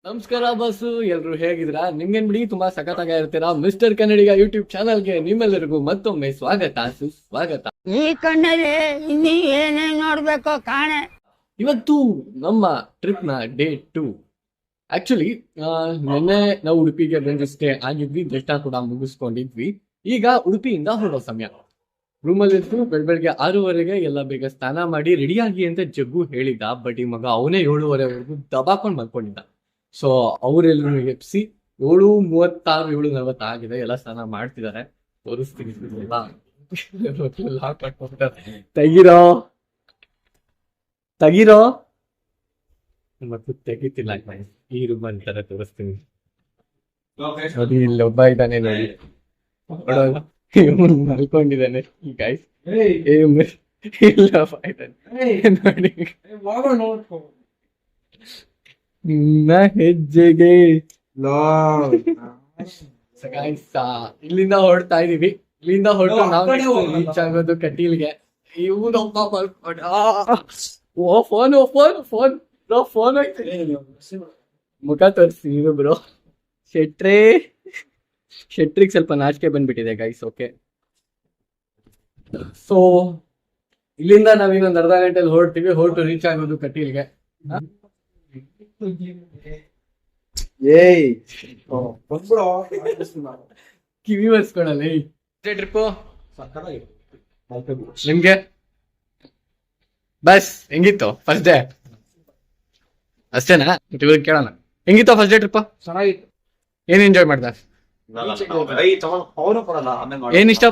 ನಮಸ್ಕಾರ ಬಸ್ಸು, ಎಲ್ರು ಹೇಗಿದ್ದೀರಾ? ನಿಮ್ಗೇನ್ ಬಿಡಿ ತುಂಬಾ ಸಖತ್ತಾಗಿರ್ತೀರಾ. ಮಿಸ್ಟರ್ ಕನ್ನಡಿಗ ಯೂಟ್ಯೂಬ್ ಚಾನಲ್ಗೆ ನಿಮ್ಮೆಲ್ಲರಿಗೂ ಮತ್ತೊಮ್ಮೆ ಸುಸ್ವಾಗತ. ಈ ಕಣ್ಣಲ್ಲಿ ಇನ್ನೀ ಏನೇನ್ ನೋಡ್ಬೇಕೋ ಕಾಣೆ. ಇವತ್ತು ನಮ್ಮ ಟ್ರಿಪ್ ನ ಡೇ 2. ಆಕ್ಚುಲಿ ನಿನ್ನೆ ನಾವು ಉಡುಪಿಗೆ ಬಂದು ಸ್ಟೇ ಆಗಿದ್ವಿ, ದರ್ಶನ ಕೂಡ ಮುಗಿಸ್ಕೊಂಡಿದ್ವಿ. ಈಗ ಉಡುಪಿಯಿಂದ ಹೊರಡೋ ಸಮಯ. ರೂಮಲ್ಲಿ ಇದ್ದು ಬೆಳಗ್ಗೆ 6:30 ಎಲ್ಲ ಬೇಗ ಸ್ನಾನ ಮಾಡಿ ರೆಡಿಯಾಗಿ ಅಂತ ಜಗ್ಗು ಹೇಳಿದ. ಬಟ್ ಈ ಮಗ ಅವನೇ 7:30ವರೆಗೂ ದಬಾಕೊಂಡು ಮಲ್ಕೊಂಡಿದ್ದ. ಸೊ ಅವರೆಲ್ಲರೂ ಎಪ್ಸಿ 7:36 7:40 ಆಗಿದೆ, ಎಲ್ಲ ಸ್ನಾನ ಮಾಡ್ತಿದ್ದಾರೆ. ತೋರಿಸ್ತೀನಿ ತೆಗಿರೋ ಮತ್ತು ತೆಗಿತಿಲ್ಲ. ಈ ರೂಮ್ ಅಂತಾರೆ, ತೋರಿಸ್ತೀನಿ. ನೋಡಿ ಇಲ್ಲಿ ಒಬ್ಬ ಇದ್ದಾನೆ ನೋಡಿ, ಮಲ್ಕೊಂಡಿದ್ದಾನೆ. ಗೈಸ್ ಇಲ್ಲ ನೋಡಿ ನಿನ್ನ ಹೆಜ್ಜೆಗೆ ಇಲ್ಲಿಂದ ಹೊರಡ್ತಾ ಇದೀವಿ. ಇಲ್ಲಿಂದ ಹೊರಟು ನಾವು ರೀಚ್ ಆಗೋದು ಕಟೀಲ್ಗೆ. ಇವನೊಬ್ಬ ಮಲ್ಕೊಂಡ. ಫೋನ್ ಮುಖ ತೋರಿಸ್ತೀನಿ ಬ್ರೋ. ಶೆಟ್ರಿಗೆ ಸ್ವಲ್ಪ ನಾಚಿಕೆ ಬಂದ್ಬಿಟ್ಟಿದೆ ಗೈಸ್. ಓಕೆ, ಸೊ ಇಲ್ಲಿಂದ ನಾವೀಗೊಂದು ಅರ್ಧ ಗಂಟೆಲಿ ಹೊರಡ್ತೀವಿ. ಹೊರಟು ರೀಚ್ ಆಗೋದು ಕಟೀಲ್ಗೆ. ಕಿವಿ ಬರ್ಸ್ಕೊಳಲ್ಲ. ಟ್ರಿಪ್ಪು ನಿಮ್ಗೆ ಬಸ್ ಹೆಂಗಿತ್ತು ಫಸ್ಟ್ ಡೇ? ಅಷ್ಟೇನಾ? ಇವ್ರಿಗೆ ಕೇಳೋಣ, ಹೆಂಗಿತ್ತು ಫಸ್ಟ್ ಡೇ ಟ್ರಿಪ್? ಚೆನ್ನಾಗಿತ್ತು. ಏನ್ ಎಂಜಾಯ್ ಮಾಡ್ದ? ಏನ್ ಇಷ್ಟ?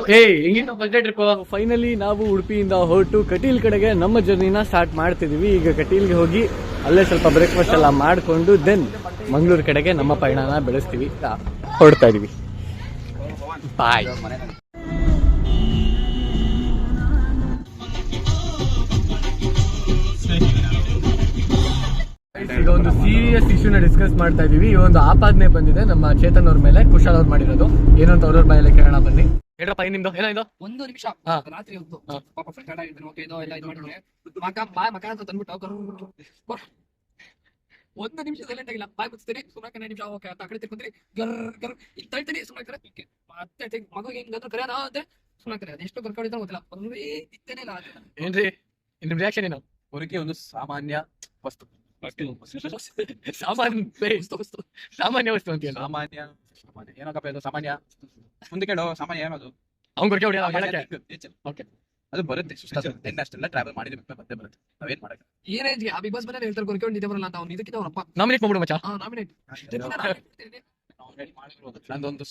ಹೆಂಗಿತ್ತು ಫಸ್ಟ್ ಡೇ ಟ್ರಿಪ್? ಫೈನಲಿ ನಾವು ಉಡುಪಿಯಿಂದ ಹೊರಟು ಕಟೀಲ್ ಕಡೆಗೆ ನಮ್ಮ ಜರ್ನಿನ ಸ್ಟಾರ್ಟ್ ಮಾಡ್ತಿದೀವಿ. ಈಗ ಕಟೀಲ್ಗೆ ಹೋಗಿ ಅಲ್ಲೇ ಸ್ವಲ್ಪ ಬ್ರೇಕ್ಫಾಸ್ಟ್ ಎಲ್ಲ ಮಾಡ್ಕೊಂಡು ದೆನ್ ಮಂಗಳೂರು ಕಡೆಗೆ ನಮ್ಮ ಪಯಣನ ಬೆಳೆಸ್ತೀವಿ. ಹೊರಡ್ತಾ ಇದೀವಿ. ಬಾಯ್. ಈಗ ಒಂದು ಸೀರಿಯಸ್ ಇಶ್ಯೂನ ಡಿಸ್ಕಸ್ ಮಾಡ್ತಾ ಇದೀವಿ. ಈ ಒಂದು ಆಪಾದನೆ ಬಂದಿದೆ ನಮ್ಮ ಚೇತನ್ ಅವ್ರ ಮೇಲೆ, ಕುಶಾಲ್ ಅವ್ರು ಮಾಡಿರೋದು. ಏನು ಅಂತ ಅವ್ರವ್ರ ಬಾಯಲ್ಲಿ ಕೇಳೋಣ ಬನ್ನಿ. ಹೇಳ್ರಪ್ಪ, ನಿಮ್ದು ಏನಾಯ್ತು? ಒಂದು ನಿಮಿಷ ರಾತ್ರಿ ಹೊತ್ತು ಪಾಪ ಫ್ರೆಂಡ್ ಆಗಿದ್ರು. ಓಕೆ, ಇದು ಎಲ್ಲ ಇದು ಮಾಡಿದ್ರೆ ಮಕ ಅಂತ ತಂದ್ಬಿಟ್ಟು ಒಂದು ನಿಮಿಷ ಸೈಲೆಂಟ್ ಆಗಿಲ್ಲ. ಬಾಯ್ ಮುಚ್ತೀನಿ, ಸುಮ್ಮನೆ 2 ನಿಮಿಷ ಓಕೆ ಅಂತ ಆ ಕಡೆ ತಿರ್ಕೊಂತೀನಿ. ಗರ್ ಗರ್ ಇಲ್ಲಿ ತಳ್ತೀನಿ, ಸುಮ್ಮನೆ ಮತ್ತೆ ಮಗುಗೆ ಹಿಂಗಂದ್ರೆ ಕರೆಯೋಣ ಅಂದ್ರೆ ಸುಮ್ಮನೆ ಕರೆಯೋದು. ಎಷ್ಟು ಕರ್ಕೊಂಡಿದ್ರೆ ಗೊತ್ತಿಲ್ಲ, ಒಂದೇ ಇತ್ತೇನೆ ಇಲ್ಲ. ಏನ್ರಿ ನಿಮ್ ರಿಯಾಕ್ಷನ್ ಏನು? ಹೊರಗೆ ಒಂದು ಸಾಮಾನ್ಯ ವಸ್ತು ಸಾಮಾನ್ಯ ವಸ್ತು ಅಂತ ಸಾಮಾನ್ಯ ಏನಕ್ಕಪ್ಪ ಇದು ಸಾಮಾನ್ಯ? ಮುಂದೆ ಕೇಳೋ ಸಾಮಾನ್ಯ ಏನದು? ಅವ್ನ್ ಕೊಡ್ಕೆ ಓಕೆ, ಅದು ಬರುತ್ತೆ. ಅಷ್ಟೆಲ್ಲ ಟ್ರಾವೆಲ್ ಮಾಡಿದ್ರೆ ಮತ್ತೆ ಬರುತ್ತೆ. ನಾವೇನ್ ಮಾಡಕ್ಕೆ ಈ ರೇಂಜ್ಗೆ ಆ ಬಿಗ್ ಬಾಸ್ ಮನೇಲಿ ಹೇಳ್ತಾರೆ ಕೊರ್ಕೊಂಡು ನಿದ್ದೆ ಬರಲ್ಲ ಅಂತ. ಅವ್ನು ಇದಕ್ಕಿಂತ ಅವರಪ್ಪ ನಾಮಿನೇಟ್ ಮಾಡ್ಬಿಡು ಮಚ್ಚ. ನಾಮಿನೇಟ್ ನಂದೊಂದು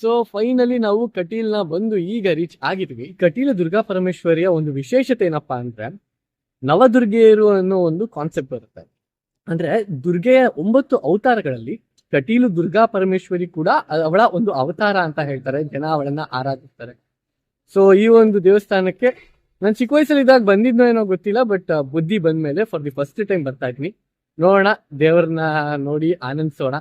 ಸೊ ಫೈನಲಿ ನಾವು ಕಟೀಲ್ನ ಬಂದು ಈಗ ರೀಚ್ ಆಗಿದ್ವಿ. ಕಟೀಲ ದುರ್ಗಾ ಪರಮೇಶ್ವರಿಯ ಒಂದು ವಿಶೇಷತೆ ಏನಪ್ಪಾ ಅಂದ್ರೆ, ನವದುರ್ಗೆಯರು ಅನ್ನೋ ಒಂದು ಕಾನ್ಸೆಪ್ಟ್ ಬರುತ್ತೆ. ಅಂದ್ರೆ ದುರ್ಗೆಯ 9 ಅವತಾರಗಳಲ್ಲಿ ಕಟೀಲು ದುರ್ಗಾ ಪರಮೇಶ್ವರಿ ಕೂಡ ಅವಳ ಒಂದು ಅವತಾರ ಅಂತ ಹೇಳ್ತಾರೆ. ಜನ ಅವಳನ್ನ ಆರಾಧಿಸ್ತಾರೆ. ಸೊ ಈ ಒಂದು ದೇವಸ್ಥಾನಕ್ಕೆ ನಾನು ಚಿಕ್ಕ ವಯಸ್ಸಲ್ಲಿ ಇದ್ದಾಗ ಬಂದಿದ್ನೋ ಏನೋ ಗೊತ್ತಿಲ್ಲ, ಬಟ್ ಬುದ್ಧಿ ಬಂದ್ಮೇಲೆ ಫಾರ್ ದಿ ಫಸ್ಟ್ ಟೈಮ್ ಬರ್ತಾ ಇದ್ವಿ. ನೋಡೋಣ, ದೇವ್ರನ್ನ ನೋಡಿ ಆನಂದಿಸೋಣ.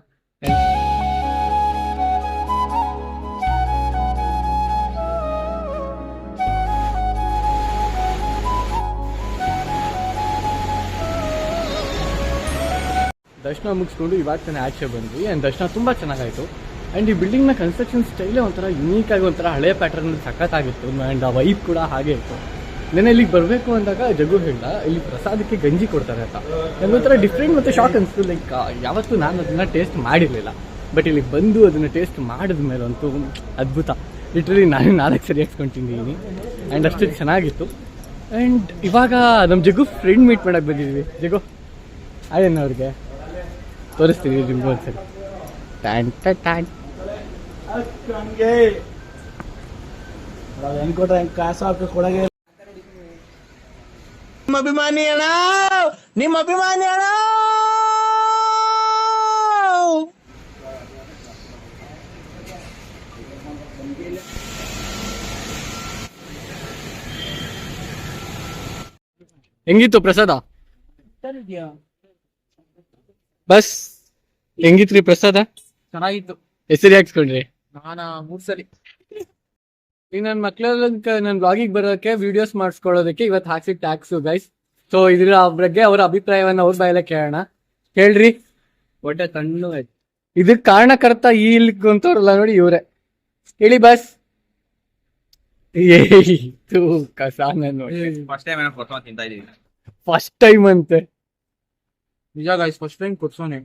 ದರ್ಶನ ಮುಗಿಸ್ಕೊಂಡು ಇವಾಗ ತಾನೇ ಆಚೆ ಬಂದ್ವಿ. ಆ್ಯಂಡ್ ದರ್ಶನ ತುಂಬ ಚೆನ್ನಾಗಾಯಿತು. ಆ್ಯಂಡ್ ಈ ಬಿಲ್ಡಿಂಗ್ನ ಕನ್ಸ್ಟ್ರಕ್ಷನ್ ಸ್ಟೈಲೇ ಒಂಥರ ಯುನೀಕ್ ಆಗಿ ಒಂಥರ ಹಳೆ ಪ್ಯಾಟರ್ನ್ ಸಖತ್ತಾಗಿತ್ತು. ಆ್ಯಂಡ್ ಆ ವೈಬ್ ಕೂಡ ಹಾಗೆ ಇತ್ತು. ನೆನೆ ಇಲ್ಲಿಗೆ ಬರಬೇಕು ಅಂದಾಗ ಜಗ್ಗು ಹೇಳ್ದ ಇಲ್ಲಿ ಪ್ರಸಾದಕ್ಕೆ ಗಂಜಿ ಕೊಡ್ತಾರೆ ಅಂತ. ನನಗೊಂಥರ ಡಿಫ್ರೆಂಟ್ ಮತ್ತು ಶಾಕ್ ಅನಿಸ್ತು. ಲೈಕ್ ಯಾವತ್ತೂ ನಾನು ಅದನ್ನು ಟೇಸ್ಟ್ ಮಾಡಿರಲಿಲ್ಲ, ಬಟ್ ಇಲ್ಲಿಗೆ ಬಂದು ಅದನ್ನು ಟೇಸ್ಟ್ ಮಾಡಿದ ಮೇಲೆ ಅಂತೂ ಅದ್ಭುತ. ಲಿಟ್ರಲಿ ನಾನು 4 ಸರಿ ಹಾಕ್ಸ್ಕೊಂತಿದ್ದೀನಿ. ಆ್ಯಂಡ್ ಅಷ್ಟು ಚೆನ್ನಾಗಿತ್ತು. ಆ್ಯಂಡ್ ಇವಾಗ ನಮ್ಮ ಜಗ್ಗು ಫ್ರೆಂಡ್ ಮೀಟ್ ಮಾಡೋಕ್ಕೆ ಬಂದಿದ್ವಿ. ಜಗ್ಗು ಆಯನ್ನ ಅವ್ರಿಗೆ ತೋರಿಸ್ತೀವಿ ನಿಮ್ಗೆ ಒಂದ್ಸರಿ. ನಿಮ್ಮ ಅಭಿಮಾನಿ ಅಣ್ಣ, ನಿಮ್ಮ ಅಭಿಮಾನಿ ಅಣ್ಣ. ಹೆಂಗಿತ್ತು ಪ್ರಸಾದ? ಬಸ್ ಹೆಂಗಿತ್ರಿ ಪ್ರಸಾದ? ಚೆನ್ನಾಗಿತ್ತು. ಹೆಸರು ಹಾಕ್ಸ್ಕೊಂಡ್ರಿ? ನಾನು 3 ಸಲ. ಈಗ ನನ್ನ ಮಕ್ಳೆಲ್ಲ ನನ್ನ ಬ್ಲಾಗಿಗೆ ಬರೋಕ್ಕೆ ವಿಡಿಯೋಸ್ ಮಾಡಿಸ್ಕೊಳ್ಳೋದಕ್ಕೆ ಇವತ್ತು ಹಾಕ್ಸಿ ಟ್ಯಾಕ್ಸು ಗೈಸ್. ಸೊ ಇದ್ರ ಬಗ್ಗೆ ಅವರ ಅಭಿಪ್ರಾಯವನ್ನ ಅವ್ರ ಬಾಯಲ್ಲೇ ಕೇಳೋಣ. ಹೇಳ್ರಿ, ಹೊಟ್ಟೆ ಕಣ್ಣು ಇದಕ್ ಕಾರಣಕರ್ತ ಈ ಇಲ್ಲಿಗೆ ಅಂತವ್ರಲ್ಲ ನೋಡಿ ಇವ್ರೆ. ಹೇಳಿ ಬಸ್. ಏಯ್ತು ಕಸ ನೋಡಿ ಫಸ್ಟ್ ಟೈಮ್ ಏನೋ ಕೊಡ್ಕೊಂಡು ತಿಂತಾ ಇದೀವಿ. ಫಸ್ಟ್ ಟೈಮ್ ಅಂತೆ. ನಿಜ ಗೈಸ್ ಫಸ್ಟ್ ಟೈಮ್ ಕೊಡ್ಸೋನೆ.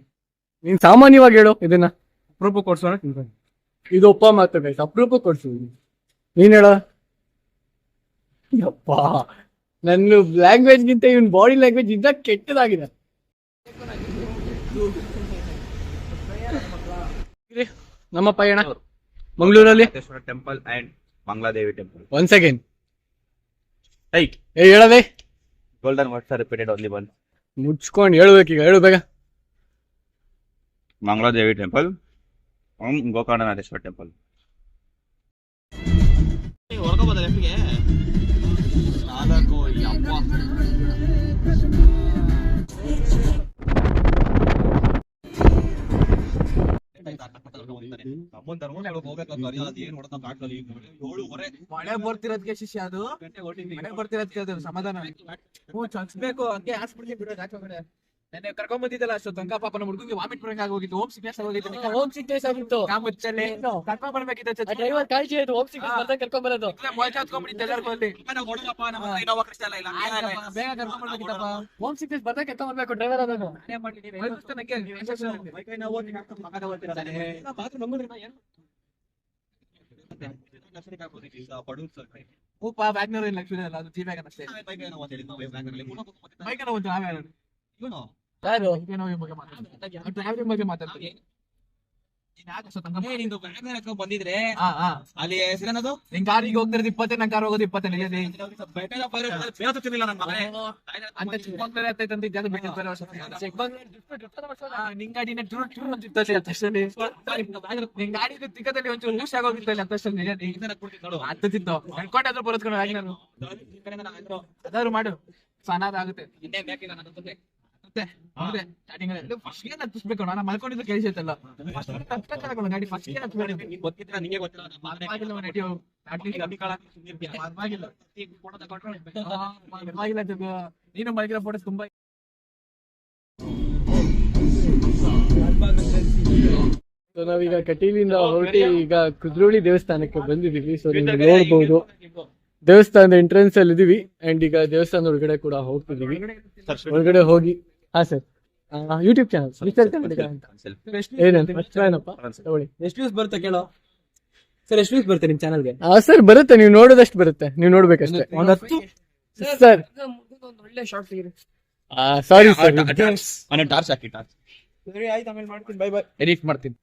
ನೀನ್ ಸಾಮಾನ್ಯವಾಗಿ ಹೇಳು ಇದನ್ನ. ಅಪರೂಪ ಕೊಡ್ಸೋನೆ ತಿಂತಾನೆ. ಇದು ಒಪ್ಪ ಮಾತು ಗೈಸ್, ಅಪರೂಪ ಕೊಡ್ಸು. ನೀನ್ ಹೇಳ. ಯಪ್ಪ, ನನ್ನ ಲ್ಯಾಂಗ್ವೇಜ್ ಗಿಂತ ಇವನ್ ಬಾಡಿ ಲ್ಯಾಂಗ್ವೇಜ್ ಇಂದ ಕೆಟ್ಟದಾಗಿದೆ. ನಮ್ಮ ಪಯಣ ಮಂಗಳೂರಲ್ಲಿ temple and Mangaladevi temple. Once again right. ಹೇಳದೆ golden words are repeated only once. ಮುಚ್ಕೊಂಡು ಹೇಳ್ಬೇಕೀಗ, ಹೇಳು ಬೇಗ. Mangaladevi temple, Gokarnanatheshwara temple. ಮಳೆ ಬರ್ತಿರೋದಕ್ಕೆ ಶಿಷ್ಯ ಅದು, ಮಳೆ ಬರ್ತಿರೋದಕ್ಕೆ ಅದು ಸಮಾಧಾನ. ಚಚ್ಬೇಕು ಹಂಗೆ ಹಾಸ್ಪಿಟ್ಲಿಗೆ ಬಿಡೋದು ಹಾಕೋಗಡೆ. ನೆನ್ನೆ ಕರ್ಕೊಂಡ್ ಬಂದಿದ್ದಲ್ಲ ಅಷ್ಟು ತನಕ ಪಾಪ ನಮ್ಮ ಹುಡುಗಿಗೆ ವಾಮಿಟ್ ಬರಂಗ್ ಆಗೋಗಿತ್ತು. ಹೋಮ್ ಸಿಕ್ನೆಸ್ ಆಗೋಗಿತ್ತು. ಹೋಮ್ ಸಿಕ್ನೆಸ್ ಆಗಿತ್ತು. ಕಾಮುಚ್ಚಲ್ಲಿ ಕರ್ಕೊಂಡ್ ಬರ್ಬೇಕಿತ್ತು. ಡ್ರೈವರ್ ಕಾಳಜಿ ಆಯ್ತು, ಹೋಮ್ ಸಿಕ್ನೆಸ್ ಬರ್ತಾ ಕರ್ಕೊಂಡ್ ಬರೋದು. ಮೊಳಕೆ ಹತ್ಕೊಂಡ್ಬಿಟ್ಟಿತ್ತು ಎಲ್ಲರಿಗೂ ಅಲ್ಲಿ. ಬೇಗ ಕರ್ಕೊಂಡ್ ಬರ್ಬೇಕಿತ್ತಪ್ಪ. ಹೋಮ್ ಸಿಕ್ನೆಸ್ ಬರ್ತಾ ಕರ್ಕೊಂಡ್ ಬರ್ಬೇಕು ಡ್ರೈವರ್ ಅದನ್ನು. ಉಪ್ಪ ವ್ಯಾಗ್ನರ್ ಇಲ್ಲ, ಲಕ್ಷ್ಮಿ ಅಲ್ಲ, ಅದು ಜಿ ವ್ಯಾಗನ್ ಅಷ್ಟೇ. ಬೈಕ್ ಏನೋ ಒಂದು ನಾವೇ ಯಾರು ಟ್ರಾವೆಲಿಂಗ್ ಬಗ್ಗೆ ಮಾತಾಡ್ತೀವಿ. ಬಂದಿದ್ರೆ ಅಲ್ಲಿ ಹೆಸರೇನದು? ನಿನ್ ಕಾರಿಗೆ ಹೋಗ್ತಿರೋದು 20, ನನ್ ಕಾರ್ ಹೋಗೋದು 20. ಅಂತ ಚಿಕ್ಕಮಂಗ್ಳೂರ್ ಆಗ್ತೈತಂತ ಇದ್ಯಾವ್ದು ಬಿಟ್ಟಿದ್ ಬೇರೆ ವರ್ಷ. ನಿನ್ ಗಾಡಿನ ಅಂತಿತ್ತಲ್ಲಿ ಅಷ್ಟಲ್ಲಿ. ನಿನ್ ಗಾಡಿ ತಿಕ್ಕದಲ್ಲಿ ಒಂಚೂರು ಲೂಸ್ ಆಗೋಗಿತ್ತಲ್ಲಿ ಅಂತಷ್ಟಲ್ಲಿ. ಹತ್ತಿತ್ತು ನಡ್ಕೊಂಡಾದ್ರೂ ಬರೋದ್ಕೊಂಡು ನಾನು ಅದಾದ್ರು ಮಾಡು, ಸನಾದ ಆಗುತ್ತೆ. ಸ್ಟಾರ್ಟಿಂಗ್ ಫಸ್ಟ್ ಗೇರ್ ಹತ್ತಿಸ್ಬೇಕು. ನಾನು ಮಲ್ಕೊಂಡಿದ್ದು ಕೇಳಿಸೈತಲ್ಲ ಗಾಡಿ ಫಸ್ಟ್ ಗೇರ್ ನೀನು ಮಲಗಿರೋ ಫೋಟೋಸ್ ತುಂಬಾ. ನಾವೀಗ ಕಟೀಲಿಂದ ಹೊರಟಿ ಈಗ ಕುದ್ರೋಳಿ ದೇವಸ್ಥಾನಕ್ಕೆ ಬಂದಿದೀವಿ. ಸೊ ನೀವು ನೋಡ್ಬೋದು ದೇವಸ್ಥಾನದ ಎಂಟ್ರೆನ್ಸ್ ಅಲ್ಲಿ ಇದೀವಿ. ಅಂಡ್ ಈಗ ದೇವಸ್ಥಾನದ ಒಳಗಡೆ ಕೂಡ ಹೋಗ್ತಿದೀವಿ. ಒಳಗಡೆ ಹೋಗಿ ಸರ್ ಯೂಟ್ಯೂಬ್ ಚಾನಲ್ ಏನಂತ ತಗೊಳ್ಳಿ. ಎಷ್ಟು ವ್ಯೂಸ್ ಬರುತ್ತೆ ಕೇಳೋ ಸರ್? ಎಷ್ಟು ವ್ಯೂಸ್ ಬರುತ್ತೆ ನಿಮ್ ಚಾನಲ್ಗೆ? ಸರ್ ಬರುತ್ತೆ, ನೀವು ನೋಡೋದಷ್ಟು ಬರುತ್ತೆ, ನೀವು ನೋಡ್ಬೇಕಷ್ಟೇ. ಸರ್ ಒಳ್ಳೆ ಶಾರ್ಟ್ ಸಾರಿ ಸರ್, ಟಾರ್ಚ್ ಹಾಕಿ. ಟಾರ್ಚ್ ಸರಿ ಆಯ್ತು, ಆಮೇಲೆ ಮಾಡ್ತೀನಿ. Bye bye. ಎಡಿಟ್ ಮಾಡ್ತೀನಿ.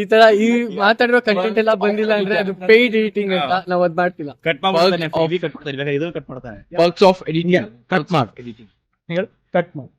ಈ ತರ ಈ ಮಾತಾಡಿರೋ ಕಂಟೆಂಟ್ ಎಲ್ಲ ಬಂದಿಲ್ಲ ಅಂದ್ರೆ ಅದು ಪೇಯ್ಡ್ ಎಡಿಟಿಂಗ್ ಅಂತ, ನಾವು ಅದ್ ಮಾಡ್ತಿಲ್ಲ. ಕಟ್ ಮಾಡ್ತಾನೆ, ಇದು ಕಟ್ ಮಾಡ್ತಾನೆ. ವರ್ಕ್ಸ್ ಆಫ್ ಎಡಿಟಿಂಗ್ ಕಟ್ ಮಾಡಿ ಎಡಿಟಿಂಗ್ ಕಟ್ ಮಾಡಿ.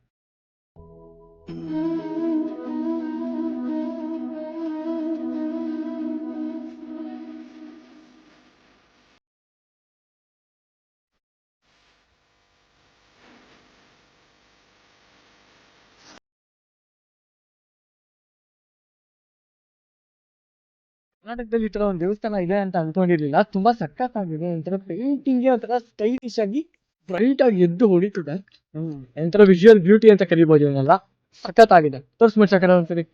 ಕರ್ನಾಟಕದಲ್ಲಿ ಈ ತರ ಒಂದು ದೇವಸ್ಥಾನ ಇದೆ ಅಂತ ಅನ್ಕೊಂಡಿರ್ಲಿಲ್ಲ. ತುಂಬಾ ಸಖತ್ತಾಗಿದೆ. ಒಂಥರ ಪೇಂಟಿಂಗ್ ಒಂಥರ ಸ್ಟೈಲಿಶ್ ಆಗಿ ಬ್ರೈಟ್ ಆಗಿ ಎದ್ದು ಹೊಡಿತಿದೆ. ಒಂಥರ ವಿಜುವಲ್ ಬ್ಯೂಟಿ ಅಂತ ಕರಿಬಹುದು ಇವನ್ನೆಲ್ಲ. ಸಖತ್ತಾಗಿದೆ. ತೋರಿಸ್ಬಿಡ್ಸಕ್ಕ ಒಂದ್ಸರಿ.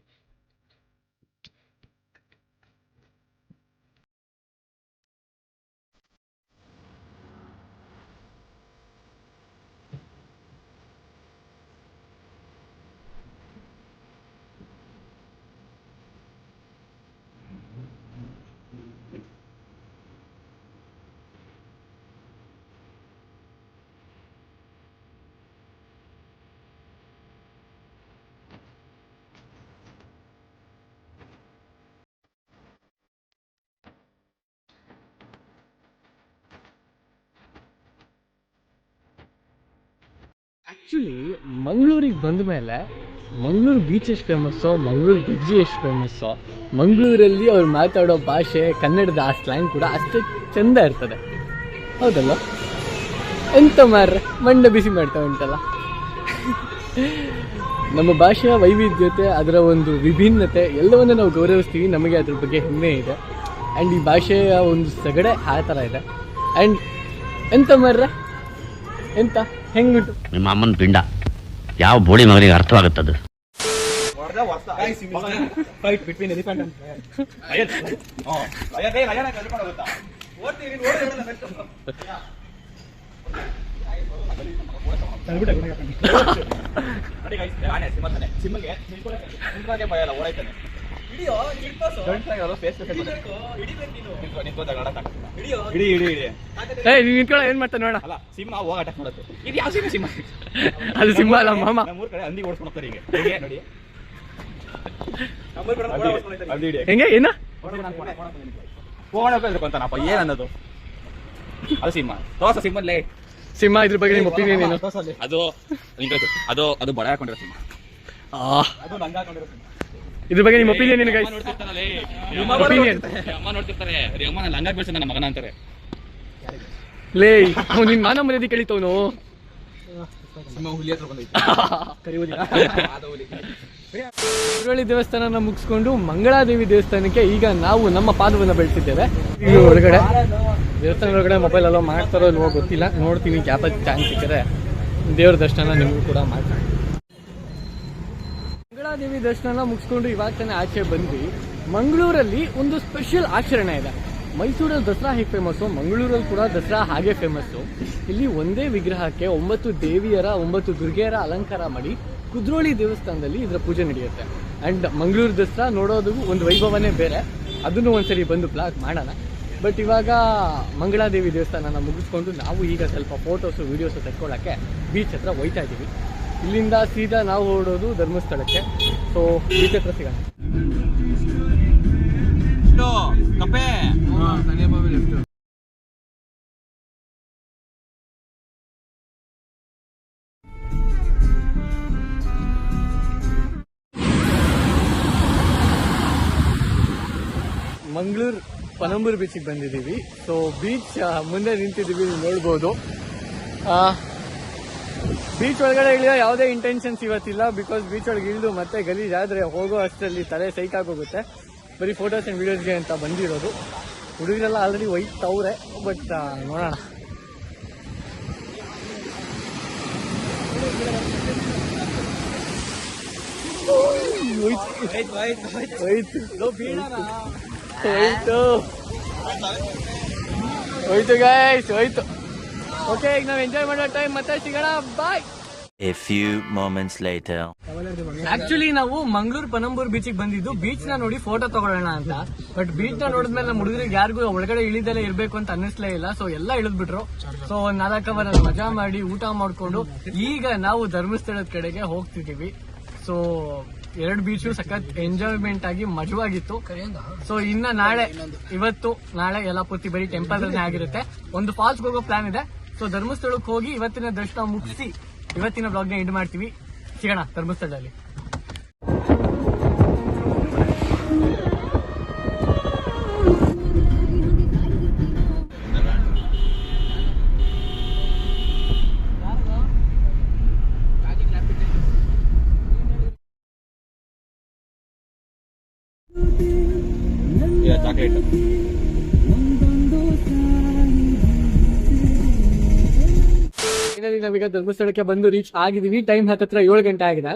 ಆ್ಯಕ್ಚುಲಿ ಮಂಗಳೂರಿಗೆ ಬಂದ ಮೇಲೆ ಮಂಗಳೂರು ಬೀಚ್ ಎಷ್ಟು ಫೇಮಸ್ಸೋ, ಮಂಗಳೂರು ಬಜ್ಜಿ ಎಷ್ಟು ಫೇಮಸ್ಸೋ, ಮಂಗಳೂರಲ್ಲಿ ಅವ್ರು ಮಾತಾಡೋ ಭಾಷೆ, ಕನ್ನಡದ ಆ ಸ್ಲ್ಯಾಂಗ್ ಕೂಡ ಅಷ್ಟೇ ಚೆಂದ ಇರ್ತದೆ. ಹೌದಲ್ಲ? ಎಂತ ಮಾರ್ರೆ ಮಂಡ ಬಿಸಿ ಮಾಡ್ತಾ ಉಂಟಲ್ಲ. ನಮ್ಮ ಭಾಷೆಯ ವೈವಿಧ್ಯತೆ, ಅದರ ಒಂದು ವಿಭಿನ್ನತೆ ಎಲ್ಲವನ್ನು ನಾವು ಗೌರವಿಸ್ತೀವಿ. ನಮಗೆ ಅದ್ರ ಬಗ್ಗೆ ಹೆಮ್ಮೆ ಇದೆ. ಆ್ಯಂಡ್ ಈ ಭಾಷೆಯ ಒಂದು ಸಗಡೆ ಆ ಥರ ಇದೆ. ಆ್ಯಂಡ್ ಎಂತ ಮಾರ್ರೆ ಎಂತ ಹೆಂಗುಂಟು ನಿಮ್ಮ ಅಮ್ಮನ ಪಿಂಡ ಯಾವ ಬೋಳಿ ಮಗನಿಗೆ ಅರ್ಥವಾಗುತ್ತದು? ಫೈಟ್ ಬಿಟ್ವೀನ್ ಎಲಿಫೆಂಟ್ ಅಂಡ್ ನಿಂತ್ಕೊಳ್ಳ ಏನ್ ಮಾಡ್ತಾನೆ ನೋಡ. ಸಿಂಹ ಹೋಗಿ ಅಟ್ಯಾಕ್ ಮಾಡುತ್ತೆ. ಇದು ಯಾವ ಸಿಂಹ? ಅದು ಸಿಂಹ ಅಲ್ಲ ಮಾಮ. ನಮ್ಮೂರ್ ಕಡೆ ಹಂದಿ ಓಡಿಸ್ಕೊಂಡು ಹೋಗ್ತಾರೆ ಈಗ ನೋಡಿ. ಹೆಂಗೆ ಏನ ಹೋಗೋಣಪ್ಪ ಏನ್ ಅನ್ನೋದು? ಅದು ಸಿಂಹ ತೋರ್ಸ ಸಿಂಹಲ್ಲೇ. ಸಿಂಹ ಇದ್ರ ಬಗ್ಗೆ ನಿಮ್ಮ ಒಪಿನಿಯನ್ ಏನು? ಅದು ಅದು ಅದು ಬಡ ಹಾಕೊಂಡಿರೋ ಸಿಂಹ. ಅದು ನಂಗ ಹಾಕೊಂಡಿರೋ ಸಿಂಹ. ಇದ್ರ ಬಗ್ಗೆ ನಿಮ್ಮ ಒಪಿನಿಯನ್ ಏನು ಗೈಸ್? ಒಪಿನಿಯನ್ ಅಮ್ಮ ನೋಡ್ತಿರ್ತಾರೆ. ಅಮ್ಮ ನಾನು ಲಂಗ ಬೀಳ್ಸ ನನ್ನ ಮಗನ ಅಂತಾರೆ. ಲೇ ನಿನ್ ಮಾನ ಮರ್ಯಾದೆ ಕಳಿತವನು. ಸಿಂಹ ಹುಲಿ ಹತ್ರ ಬಂದೈತೆ. ಕುದ್ರೋಳಿ ದೇವಸ್ಥಾನನ ಮುಗಿಸ್ಕೊಂಡು ಮಂಗಳಾದೇವಿ ದೇವಸ್ಥಾನಕ್ಕೆ ಈಗ ನಾವು ನಮ್ಮ ಪಾದವನ್ನು ಬೆಳೆಸಿದ್ದೇವೆ. ಈಗ ಒಳಗಡೆ ದೇವಸ್ಥಾನ ಒಳಗಡೆ ಮೊಬೈಲ್ ಅಲ್ಲೋ ಮಾಡ್ತಾರೋ ಇಲ್ವೋ ಗೊತ್ತಿಲ್ಲ, ನೋಡ್ತೀನಿ ಗ್ಯಾಪ್ ಚಾನ್ಸ್ ಸಿಕ್ಕರೆ ದೇವ್ರ ದರ್ಶನ ನಿಮಗೂ ಕೂಡ ಮಾಡ್ತೀನಿ. ಮಂಗಳಾದೇವಿ ದರ್ಶನ ಮುಗಿಸ್ಕೊಂಡು ಇವಾಗ ತಾನೇ ಆಚೆ ಬಂದ್ವಿ. ಮಂಗಳೂರಲ್ಲಿ ಒಂದು ಸ್ಪೆಷಲ್ ಆಚರಣೆ ಇದೆ. ಮೈಸೂರಲ್ಲಿ ದಸರಾ ಹೇಗೆ ಫೇಮಸ್ಸು, ಮಂಗಳೂರಲ್ಲಿ ಕೂಡ ದಸರಾ ಹಾಗೆ ಫೇಮಸ್ಸು. ಇಲ್ಲಿ ಒಂದೇ ವಿಗ್ರಹಕ್ಕೆ 9 ದೇವಿಯರ 9 ದುರ್ಗೆಯರ ಅಲಂಕಾರ ಮಾಡಿ ಕುದ್ರೋಳಿ ದೇವಸ್ಥಾನದಲ್ಲಿ ಇದರ ಪೂಜೆ ನಡೆಯುತ್ತೆ. ಆ್ಯಂಡ್ ಮಂಗಳೂರು ದಸರಾ ನೋಡೋದು ಒಂದು ವೈಭವನೇ ಬೇರೆ, ಅದನ್ನು ಒಂದ್ಸರಿ ಬಂದು ಬ್ಲಾಗ್ ಮಾಡೋಣ. ಬಟ್ ಇವಾಗ ಮಂಗಳಾದೇವಿ ದೇವಸ್ಥಾನನ ಮುಗಿಸ್ಕೊಂಡು ನಾವು ಈಗ ಸ್ವಲ್ಪ ಫೋಟೋಸು ವೀಡಿಯೋಸು ತೆಕ್ಕೊಳ್ಳೋಕ್ಕೆ ಬೀಚ್ ಹತ್ರ ಹೋಯ್ತಾ ಇದ್ದೀವಿ. ಇಲ್ಲಿಂದ ಸೀದಾ ನಾವು ಹೊರಡೋದು ಧರ್ಮಸ್ಥಳಕ್ಕೆ. ಸೊ ಬೀಚ್ ಹತ್ರ ಸಿಗೋಣ. ಮಂಗಳೂರು ಪನಂಬೂರು ಬೀಚಿಗೆ ಬಂದಿದ್ದೀವಿ. ಸೊ ಬೀಚ್ ಮುಂದೆ ನಿಂತಿದ್ದೀವಿ, ನೀವು ನೋಡ್ಬೋದು. ಬೀಚ್ ಒಳಗಡೆ ಇಳಿಯೋ ಯಾವುದೇ ಇಂಟೆನ್ಷನ್ಸ್ ಇವತ್ತಿಲ್ಲ. ಬಿಕಾಸ್ ಬೀಚ್ ಒಳಗೆ ಇಳಿದು ಮತ್ತೆ ಗಲೀಜಾದರೆ ಹೋಗೋ ಅಷ್ಟರಲ್ಲಿ ತಲೆ ಸೈಕಾಗೋಗುತ್ತೆ. ಬರೀ ಫೋಟೋಸ್ ಆ್ಯಂಡ್ ವೀಡಿಯೋಸ್ಗೆ ಅಂತ ಬಂದಿರೋದು. ಹುಡುಗರೆಲ್ಲ ಆಲ್ರೆಡಿ ಒಯ್ತವ್ರೆ, ಬಟ್ ನೋಡೋಣ. ಹೋಯ್ತು ಗೈಸ್, ಹೋಯ್ತು. ಓಕೆ, ಈಗ ನಾವು ಎಂಜಾಯ್ ಮಾಡೋ ಟೈಮ್ ಮತ್ತೆ ಸಿಗೋಣ. ಬಾಯ್. A few moments later. Actually ನಾವು ಮಂಗಳೂರು ಪನಂಬೂರು ಬೀಚಿಗೆ ಬಂದಿದ್ದು ಬೀಚ್ ನ ನೋಡಿ ಫೋಟೋ ತಗೊಳ್ಳೋಣ ಅಂತ. ಬಟ್ ಬೀಚ್ ನ ನೋಡಿದ್ಮೇಲೆ ನಮ್ಮ ಹುಡುಗರಿಗೆ ಯಾರಿಗೂ ಒಳಗಡೆ ಇಳಿದಲ್ಲೇ ಇರ್ಬೇಕು ಅಂತ ಅನ್ನಿಸ್ಲೇ ಇಲ್ಲ. ಸೊ ಎಲ್ಲ ಇಳಿದ್ಬಿಟ್ರು. ಸೊ ಒಂದ್ 4 ಅವರ್ ಮಜಾ ಮಾಡಿ ಊಟ ಮಾಡ್ಕೊಂಡು ಈಗ ನಾವು ಧರ್ಮಸ್ಥಳದ ಕಡೆಗೆ ಹೋಗ್ತಿದೀವಿ. ಸೊ 2 ಬೀಚು ಸಖತ್ ಎಂಜಾಯ್ಮೆಂಟ್ ಆಗಿ ಮಜವಾಗಿತ್ತು. ಸೊ ಇನ್ನ ಇವತ್ತು ನಾಳೆ ಎಲ್ಲ ಪೂರ್ತಿ ಬರೀ ಟೆಂಪಲ್ ಆಗಿರುತ್ತೆ. ಒಂದು ಫಾಲ್ಸ್ ಹೋಗೋ ಪ್ಲಾನ್ ಇದೆ. ಸೊ ಧರ್ಮಸ್ಥಳಕ್ಕೆ ಹೋಗಿ ಇವತ್ತಿನ ದರ್ಶನ ಮುಗಿಸಿ ಇವತ್ತಿನ ಬ್ಲಾಗ್ ನ ಎಂಡ್ ಮಾಡ್ತೀವಿ. ಸಿಗೋಣ ಧರ್ಮಸ್ಥಳದಲ್ಲಿ. ಚಾಕ್ಲೇಟ್ ನಾವೀಗ ಧರ್ಮಸ್ಥಳಕ್ಕೆ ಬಂದು ರೀಚ್ ಆಗಿದೀವಿ. ಟೈಮ್ ಹತ್ತತ್ರ 7 ಗಂಟೆ ಆಗಿದೆ.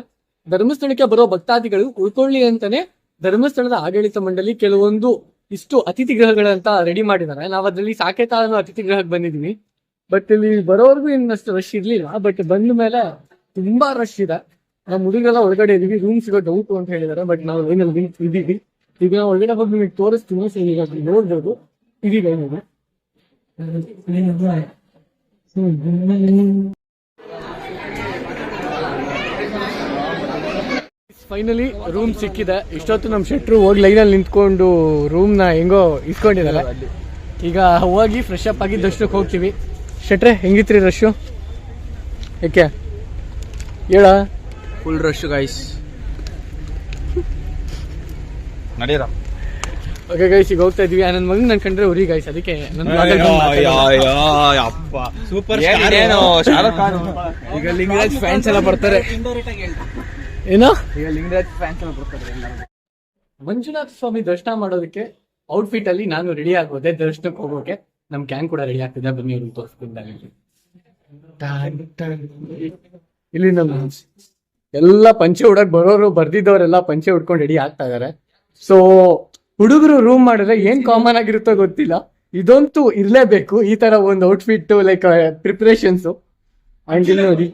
ಧರ್ಮಸ್ಥಳಕ್ಕೆ ಬರೋ ಭಕ್ತಾದಿಗಳು ಉಳ್ಕೊಳ್ಳಿ ಅಂತಾನೆ ಧರ್ಮಸ್ಥಳದ ಆಡಳಿತ ಮಂಡಳಿ ಕೆಲವೊಂದು ಇಷ್ಟು ಅತಿಥಿ ಗೃಹಗಳಂತ ರೆಡಿ ಮಾಡಿದ್ದಾರೆ. ನಾವು ಅದ್ರಲ್ಲಿ ಸಾಕೇತ ಅನ್ನೋ ಅತಿಥಿ ಗೃಹಕ್ಕೆ ಬಂದಿದೀವಿ. ಬಟ್ ಇಲ್ಲಿ ಬರೋರ್ಗು ಇನ್ನಷ್ಟು ರಶ್ ಇರ್ಲಿಲ್ಲ. ಬಟ್ ಬಂದ ಮೇಲೆ ತುಂಬಾ ರಶ್ ಇದೆ. ನಮ್ಮ ಹುಡುಗರೆಲ್ಲ ಒಳಗಡೆ ಇದೀವಿ. ರೂಮ್ ಸಿಗೋ ಡೌಟ್ ಅಂತ ಹೇಳಿದಾರೆ. ಬಟ್ ನಾವು ಲೈನಲ್ಲಿ ಇದೀವಿ. ಈಗ ನಾವು ಒಳಗಡೆ ಹೋಗಿ ನಿಮಗೆ ತೋರಿಸ್ತೀನಿ. ಈಗ ನೋಡ್ಬೋದು ಇದೀಗ ಏನಿದೆ. ಫೈನಲಿ ರೂಮ್ ಸಿಕ್ಕಿದೆ. ಇಷ್ಟೊತ್ತು ನಮ್ಮ ಶೆಟ್ರು ಹೋಗಿ ಲೈನಲ್ಲಿ ನಿಂತ್ಕೊಂಡು ರೂಮ್ನ ಹೆಂಗೋ ಇಸ್ಕೊಂಡಿದ್ದಾರೆ. ಈಗ ಹೋಗಿ ಫ್ರೆಶ್ ಅಪ್ ಆಗಿ ದರ್ಶನಕ್ಕೆ ಹೋಗ್ತೀವಿ. ಶೆಟ್ರೆ ಹೆಂಗಿತ್ರಿ ರಶ್ಶು? ಯಾಕೆ ಹೇಳ? Full rush guys. ನಡೀರ. ಓಕೆ ಗೈಸ್, ಈಗ ಹೋಗ್ತಾ ಇದೀವಿ. ನನ್ನ ಮಗನ್ ನನ್ ಕಂಡ್ರೆ ಉರಿ ಗೈಸ್, ಅದಕ್ಕೆ ಸೂಪರ್ ಈಗ ಲಿಂಗರಾಜ್ ಫ್ಯಾನ್ಸ್ ಎಲ್ಲ ಬರ್ತಾರೆ. ಏನೋ ಈಗ ಲಿಂಗರಾಜ್ ಫ್ಯಾನ್ಸ್ ಎಲ್ಲ ಬರ್ತಾರೆ. ಮಂಜುನಾಥ ಸ್ವಾಮಿ ದರ್ಶನ ಮಾಡೋದಕ್ಕೆ ಔಟ್ಫಿಟ್ ಅಲ್ಲಿ ನಾನು ರೆಡಿ ಆಗೋದೆ ದರ್ಶನಕ್ಕೆ ಹೋಗೋಕೆ. ನಮ್ ಗ್ಯಾಂಗ್ ಕೂಡ ರೆಡಿ ಆಗ್ತಿದೆ. ಬನ್ನಿ ತೋರಿಸ್ತಿದ್ದ ಇಲ್ಲಿ ನಮ್ಮ ಎಲ್ಲ ಪಂಚೆ ಉಡಕ್ ಬರೋರು ಬರ್ದಿದ್ದವರೆಲ್ಲ ಪಂಚೆ ಉಡ್ಕೊಂಡು ರೆಡಿ ಆಗ್ತಾ ಇದಾರೆ. ಸೊ ಹುಡುಗರು ರೂಮ್ ಮಾಡಿದ್ರೆ ಏನ್ ಕಾಮನ್ ಆಗಿರುತ್ತೋ ಗೊತ್ತಿಲ್ಲ, ಇದಂತೂ ಇರ್ಲೇಬೇಕು ಈ ತರ ಒಂದು ಔಟ್ಫಿಟ್ ಲೈಕ್ ಪ್ರಿಪರೇಷನ್ಸ್. ಅಂಡ್ ನೋಡಿ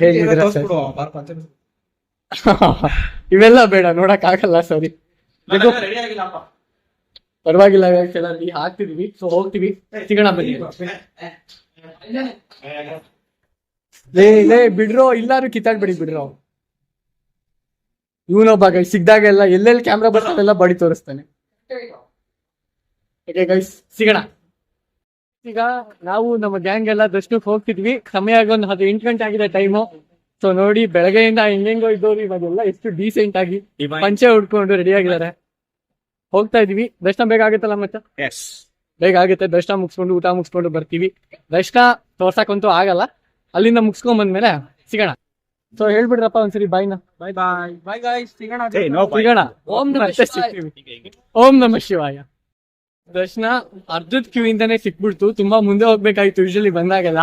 ಹೇಗಿದ್ದೀರಾ ಸರ್? ಇವೆಲ್ಲ ಬೇಡ, ನೋಡಕ್ ಆಗಲ್ಲ, ಸಾರಿ. ಪರವಾಗಿಲ್ಲ, ರೆಡಿ ಹಾಕ್ತಿದೀವಿ. ಸೊ ಹೋಗ್ತೀವಿ, ಸಿಗೋಣ ಬನ್ನಿ. ಲೇ ಬಿಡ್ರೋ, ಇಲ್ಲಾರು ಕಿತ್ತಾಡ್ಬೇಡಿ ಬಿಡ್ರೋ. ಇವನೊಬ್ಬ ಗೈ ಸಿಗ್ದಾಗೆಲ್ಲ ಎಲ್ಲೆಲ್ಲಿ ಕ್ಯಾಮ್ರಾ ಬರ್ತಾವೆಲ್ಲ ಬಡಿ ತೋರಿಸ್ತಾನೆ. ಓಕೆ ಗೈಸ್, ಸಿಗೋಣ. ಈಗ ನಾವು ನಮ್ಮ ಗ್ಯಾಂಗ್ ಎಲ್ಲ ದರ್ಶನಕ್ಕೆ ಹೋಗ್ತಿದ್ವಿ. ಸಮಯ ಆಗಿ ಒಂದು 8 ಗಂಟೆ ಆಗಿದೆ ಟೈಮು. ಸೊ ನೋಡಿ, ಬೆಳಗ್ಗೆಯಿಂದ ಹೆಂಗೆಂಗೋ ಇದ್ದವ್ರು ಇವಾಗೆಲ್ಲ ಎಷ್ಟು ಡೀಸೆಂಟ್ ಆಗಿ ಪಂಚೆ ಉಡ್ಕೊಂಡು ರೆಡಿ ಆಗಿದ್ದಾರೆ. ಹೋಗ್ತಾ ಇದೀವಿ. ದರ್ಶನ ಬೇಗ ಆಗುತ್ತಲ್ಲ ಮತ್ತೆ? ಬೇಗ ಆಗುತ್ತೆ. ದರ್ಶನ ಮುಗಿಸ್ಕೊಂಡು ಊಟ ಮುಗಿಸ್ಕೊಂಡು ಬರ್ತೀವಿ. ದರ್ಶನ ತೋರ್ಸಕ್ಕಂತೂ ಆಗಲ್ಲ, ಅಲ್ಲಿಂದ ಮುಗಿಸ್ಕೊಂಡ್ ಬಂದ್ಮೇಲೆ ಸಿಗೋಣ. ಸೊ ಹೇಳ್ಬಿಡ್ರಪ್ಪ ಒಂದ್ಸರಿ ಬಾಯ್ನ. ಬಾಯ್ ಬಾಯ್ ಬಾಯ್ ಗಾಯ್ಸ್, ಸಿಗೋಣ. ಸಿಗೋಣ. ಓಂ ನಮಃ ಶಿವಾಯ. ದರ್ಶನ ಅರ್ಧದ ಕ್ಯೂ ಇಂದಾನೆ ಸಿಕ್ಬಿಡ್ತು. ತುಂಬಾ ಮುಂದೆ ಹೋಗ್ಬೇಕಾಯ್ತು ಯೂಶಲಿ ಬಂದಾಗೆಲ್ಲ.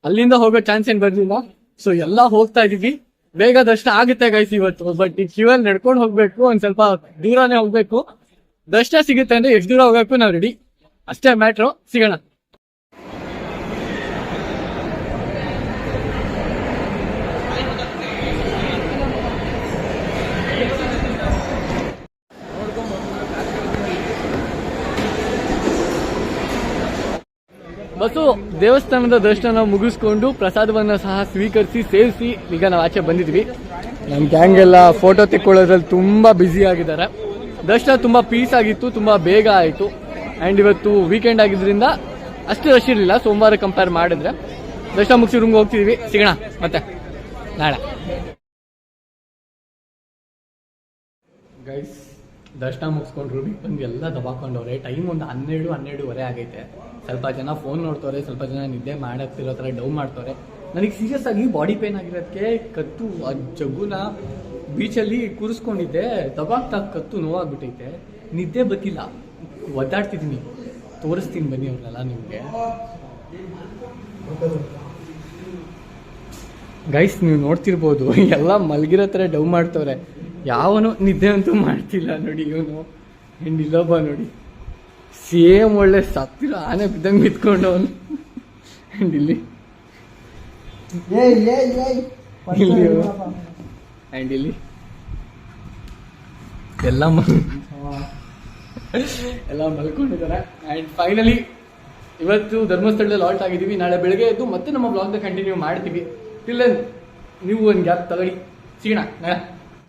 ಅಲ್ಲಿಂದ ಹೋಗೋ ಚಾನ್ಸ್ ಏನ್ ಬರ್ಲಿಲ್ಲ. ಸೊ ಎಲ್ಲ ಹೋಗ್ತಾ ಇದೀವಿ. ಬೇಗ ದರ್ಶನ ಆಗುತ್ತೆ ಗೈಸ್ ಇವತ್ತು. ಬಟ್ ಈ ಕ್ಯೂ ಅಲ್ಲಿ ನಡ್ಕೊಂಡು ಹೋಗ್ಬೇಕು, ಒಂದ್ ಸ್ವಲ್ಪ ದೂರನೇ ಹೋಗ್ಬೇಕು. ದರ್ಶನ ಸಿಗುತ್ತೆ ಅಂದ್ರೆ ಎಷ್ಟು ದೂರ ಹೋಗಕ್ಕೂ ನಾವು ರೆಡಿ, ಅಷ್ಟೇ ಮ್ಯಾಟ್ರು. ಸಿಗೋಣ. ಬಸ್ಸು ದೇವಸ್ಥಾನದ ದರ್ಶನ ಮುಗಿಸ್ಕೊಂಡು ಪ್ರಸಾದವನ್ನ ಸಹ ಸ್ವೀಕರಿಸಿ ಸೇರಿಸಿ ಈಗ ನಾವು ಆಚೆ ಬಂದಿದ್ವಿ. ನಮ್ಮ ಗ್ಯಾಂಗ್ ಎಲ್ಲ ಫೋಟೋ ತೆಕ್ಕೊಳ್ಳೋದ್ರಲ್ಲಿ ತುಂಬಾ ಬ್ಯುಸಿ ಆಗಿದ್ದಾರೆ. ದರ್ಶನ ತುಂಬಾ ಪೀಸ್ ಆಗಿತ್ತು, ತುಂಬಾ ಬೇಗ ಆಯಿತು. ಆ್ಯಂಡ್ ಇವತ್ತು ವೀಕೆಂಡ್ ಆಗಿದ್ರಿಂದ ಅಷ್ಟು ರಶ್ ಇರಲಿಲ್ಲ ಸೋಮವಾರ ಕಂಪೇರ್ ಮಾಡಿದ್ರೆ. ದರ್ಶನ ಮುಗಿಸಿ ರೂಮ್ಗೆ ಹೋಗ್ತಿದ್ವಿ. ಸಿಗೋಣ ಮತ್ತೆ ನಾಳೆ. ಗೈಸ್, ದರ್ಶನ ಮುಗಿಸ್ಕೊಂಡು ರೂಮಿಗೆ ಬಂದು ಎಲ್ಲ ದಬಾಕೊಂಡವ್ರೆ. ಟೈಮ್ ಒಂದು 12-12:30 ಆಗೈತೆ. ಸ್ವಲ್ಪ ಜನ ಫೋನ್ ನೋಡ್ತವ್ರೆ, ಸ್ವಲ್ಪ ಜನ ನಿದ್ದೆ ಮಾಡಕ್ತಿರೋ ಥರ ಡೌನ್ ಮಾಡ್ತವ್ರೆ. ನನಗೆ ಸೀರಿಯಸ್ ಆಗಿ ಬಾಡಿ ಪೇನ್ ಆಗಿರೋದಕ್ಕೆ ಕತ್ತು ಆ ಜಗ್ಗುನ ಬೀಚಲ್ಲಿ ಕೂರಿಸ್ಕೊಂಡಿದ್ದೆ, ದಬಾಗ್ತಾ ಕತ್ತು ನೋವಾಗ್ಬಿಟ್ಟೈತೆ. ನಿದ್ದೆ ಬರ್ತಿಲ್ಲ, ಒದ್ದಾಡ್ತಿದ್ದೀನಿ. ತೋರಿಸ್ತೀನಿ ಬನ್ನಿ ಅವ್ರನ್ನೆಲ್ಲ ನಿಮಗೆ. ಗೈಸ್, ನೀವು ನೋಡ್ತಿರ್ಬೋದು ಎಲ್ಲ ಮಲಗಿರೋ ಥರ ಡೌ ಮಾಡ್ತವ್ರೆ. ಯಾವನು ನಿದ್ದೆ ಅಂತೂ ಮಾಡ್ತಿಲ್ಲ ನೋಡಿ. ಇವನು ಆ್ಯಂಡ್ ಇಲ್ಲೊಬ್ಬ ನೋಡಿ, ಸೇಮ್ ಒಳ್ಳೆ ಸತ್ತಿರೋ ಆನೆ ಬಿದ್ದಂಗೆ ಬಿತ್ಕೊಂಡು ಅವನು. ಆ್ಯಂಡ್ ಇಲ್ಲಿ ಆ್ಯಂಡ್ ಇಲ್ಲಿ ಎಲ್ಲ ಮಲ್ಕೊಂಡಿದ್ದಾರೆ. ಆ್ಯಂಡ್ ಫೈನಲಿ ಇವತ್ತು ಧರ್ಮಸ್ಥಳದಲ್ಲಿ ಆಲ್ಟ್ ಆಗಿದ್ದೀವಿ. ನಾಳೆ ಬೆಳಗ್ಗೆ ಎದ್ದು ಮತ್ತೆ ನಮ್ಮ ಬ್ಲಾಗ್ನ ಕಂಟಿನ್ಯೂ ಮಾಡ್ತೀವಿ. ಇಲ್ಲ ನೀವು ಒಂದು ಗ್ಯಾಪ್ ತಗೊಳ್ಳಿ. ಸಿಗೋಣ.